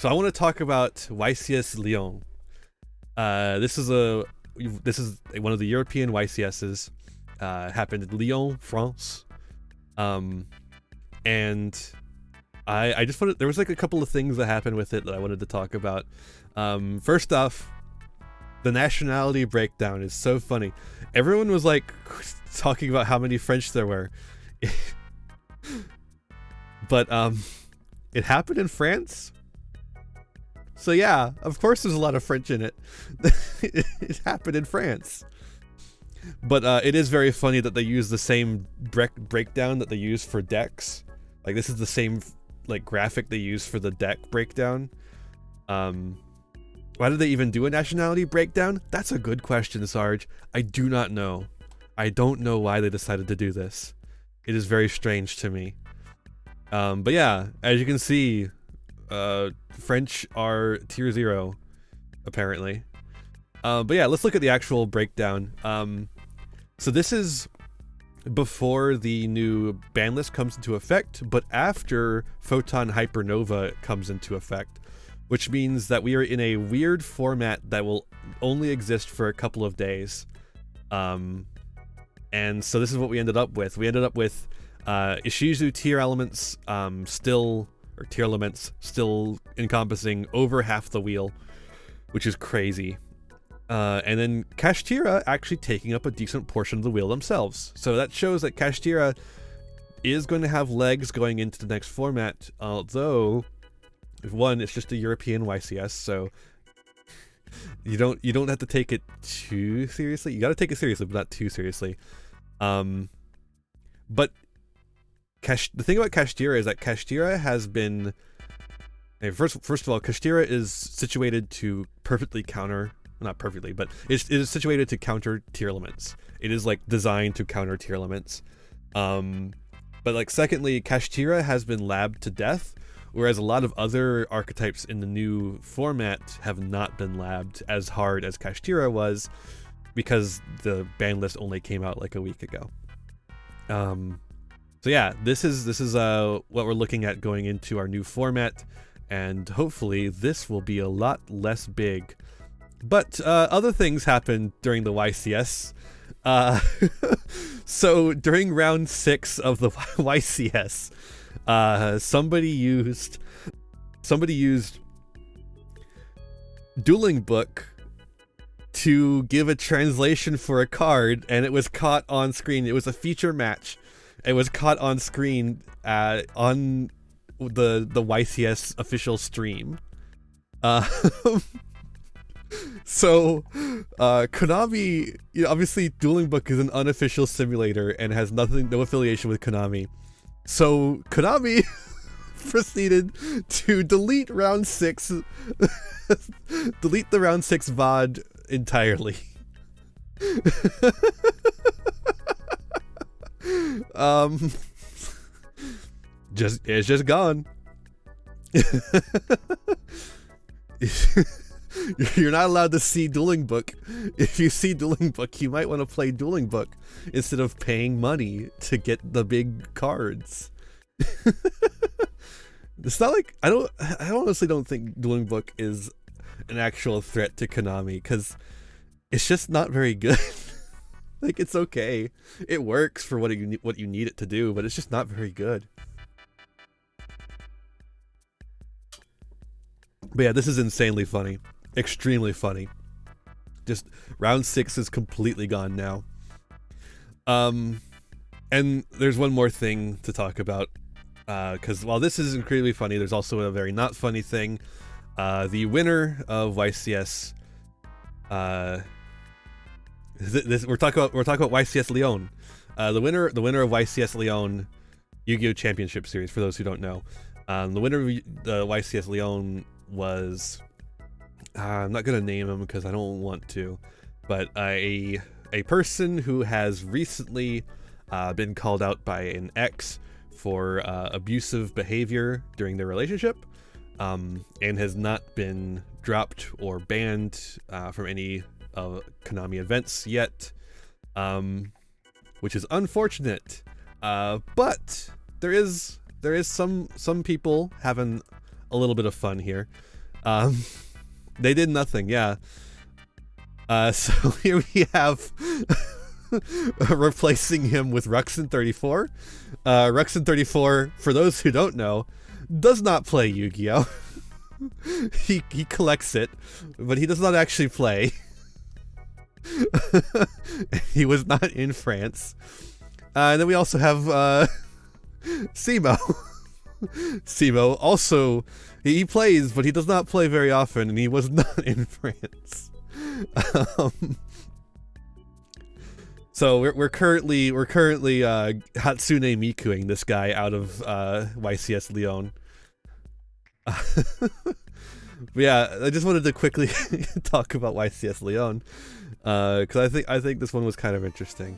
So I want to talk about YCS Lyon. This is one of the European YCSs. Happened in Lyon, France. And I just wanted, there was like a couple of things that happened with it that I wanted to talk about. First off, the nationality breakdown is so funny. Everyone was like talking about how many French there were. But it happened in France. So yeah, of course there's a lot of French in it. It happened in France. But it is very funny that they use the same breakdown that they use for decks. Like this is the same like graphic they use for the deck breakdown. Why did they even do a nationality breakdown? That's a good question, Sarge. I do not know. I don't know why they decided to do this. It is very strange to me. But yeah, as you can see, French are tier 0, apparently. But yeah, let's look at the actual breakdown. So this is before the new ban list comes into effect, but after Photon Hypernova comes into effect, which means that we are in a weird format that will only exist for a couple of days. And so this is what we ended up with. We ended up with Ishizu tier elements still encompassing over half the wheel, which is crazy. And then Kashtira actually taking up a decent portion of the wheel themselves. So that shows that Kashtira is going to have legs going into the next format, although one, it's just a European YCS, so you don't have to take it too seriously. You got to take it seriously, but not too seriously. But the thing about Kashtira is that Kashtira has been first of all, Kashtira is situated to perfectly counter. Not perfectly, but it is situated to counter tier elements. It is like designed to counter tier elements. But like secondly, Kashtira has been labbed to death, whereas a lot of other archetypes in the new format have not been labbed as hard as Kashtira was, because the ban list only came out like a week ago. So yeah, this is what we're looking at going into our new format, and hopefully this will be a lot less big. But other things happened during the YCS. So during round 6 of the YCS, somebody used Dueling Book to give a translation for a card, and it was caught on screen. It was a feature match. It was caught on screen on the YCS official stream. So, Konami, obviously Dueling Book is an unofficial simulator and has no affiliation with Konami. So, Konami proceeded to delete round 6, delete the round 6 VOD entirely. It's just gone. You're not allowed to see Dueling Book. If you see Dueling Book, you might want to play Dueling Book instead of paying money to get the big cards. It's not like I honestly don't think Dueling Book is an actual threat to Konami, because it's just not very good. Like, it's okay, it works for what you need it to do, but it's just not very good. But yeah, this is insanely funny. Extremely funny. Just round 6 is completely gone now. And there's one more thing to talk about, because while this is incredibly funny, there's also a very not funny thing. The winner of YCS, we're talking about YCS Lyon. The winner of YCS Lyon Yu-Gi-Oh! Championship Series, for those who don't know. The winner of the YCS Lyon was, I'm not gonna name him because I don't want to, but a person who has recently been called out by an ex for abusive behavior during their relationship, and has not been dropped or banned from any Konami events yet, which is unfortunate. But there is some people having a little bit of fun here. They did nothing, yeah. So here we have replacing him with Ruxin34. Ruxin34, for those who don't know, does not play Yu-Gi-Oh! He collects it, but he does not actually play. He was not in France. And then we also have Simo. Simo also, he plays, but he does not play very often, and he was not in France. So we're currently Hatsune Mikuing this guy out of YCS Lyon. But yeah, I just wanted to quickly talk about YCS Lyon because I think this one was kind of interesting.